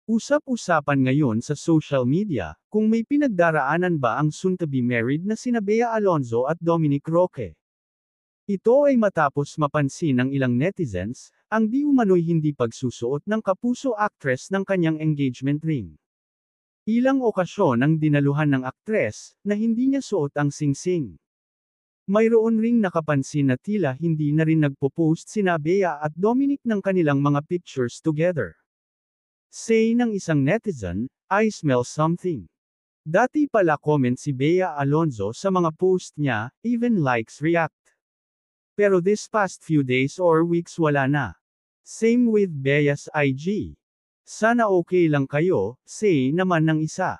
Usap-usapan ngayon sa social media, kung may pinagdaraanan ba ang soon-to-be married na sina Bea Alonzo at Dominic Roque. Ito ay matapos mapansin ng ilang netizens, ang di umano'y hindi pagsusuot ng kapuso actress ng kanyang engagement ring. Ilang okasyon ang dinaluhan ng aktres, na hindi niya suot ang singsing. Mayroon ring nakapansin na tila hindi na rin nagpo-post sina Bea at Dominic ng kanilang mga pictures together. Say ng isang netizen, "I smell something." Dati pala comment si Bea Alonzo sa mga post niya, even likes react. Pero this past few days or weeks wala na. Same with Bea's IG. "Sana okay lang kayo," say naman ng isa.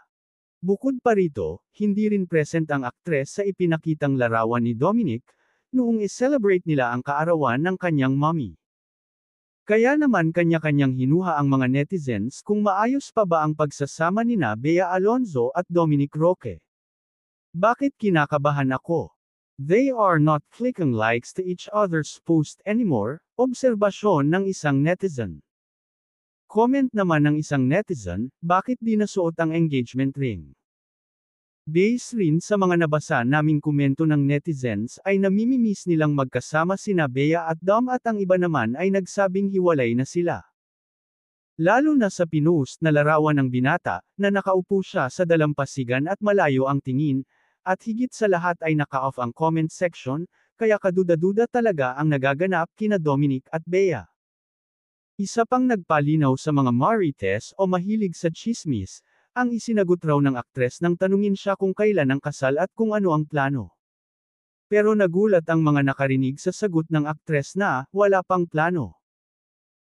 Bukod pa rito, hindi rin present ang aktres sa ipinakitang larawan ni Dominic, noong i-celebrate nila ang kaarawan ng kanyang mommy. Kaya naman kanya-kanyang hinuha ang mga netizens kung maayos pa ba ang pagsasama nina Bea Alonzo at Dominic Roque. "Bakit kinakabahan ako? They are not clicking likes to each other's post anymore," obserbasyon ng isang netizen. Comment naman ng isang netizen, "Bakit di nasuot ang engagement ring?" Base rin sa mga nabasa naming komento ng netizens ay namimimiss nilang magkasama sina Bea at Dom at ang iba naman ay nagsabing hiwalay na sila. Lalo na sa pinost na larawan ng binata, na nakaupo siya sa dalampasigan at malayo ang tingin, at higit sa lahat ay naka-off ang comment section, kaya kaduda-duda talaga ang nagaganap kina Dominic at Bea. Isa pang nagpalinaw sa mga marites o mahilig sa chismis, ang isinagot raw ng aktres nang tanungin siya kung kailan ang kasal at kung ano ang plano. Pero nagulat ang mga nakarinig sa sagot ng aktres na, wala pang plano.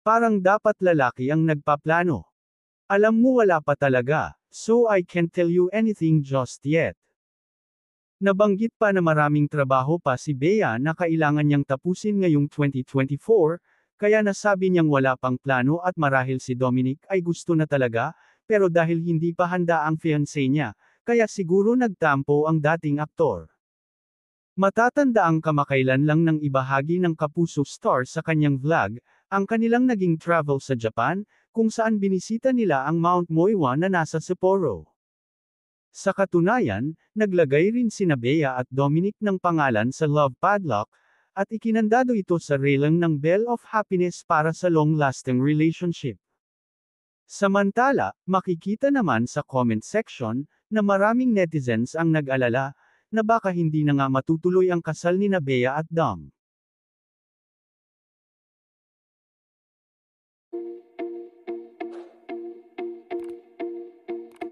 Parang dapat lalaki ang nagpaplano. "Alam mo wala pa talaga, so I can't tell you anything just yet." Nabanggit pa na maraming trabaho pa si Bea na kailangan niyang tapusin ngayong 2024, kaya nasabi niyang wala pang plano at marahil si Dominic ay gusto na talaga, pero dahil hindi pa handa ang fiancé niya, kaya siguro nagtampo ang dating aktor. Matatanda ang kamakailan lang ng ibahagi ng Kapuso star sa kanyang vlog, ang kanilang naging travel sa Japan, kung saan binisita nila ang Mount Moiwa na nasa Sapporo. Sa katunayan, naglagay rin sina Bea at Dominic ng pangalan sa Love Padlock, at ikinandado ito sa railing ng Bell of Happiness para sa long-lasting relationship. Samantala, makikita naman sa comment section, na maraming netizens ang nag-alala, na baka hindi na nga matutuloy ang kasal nina Bea at Dom.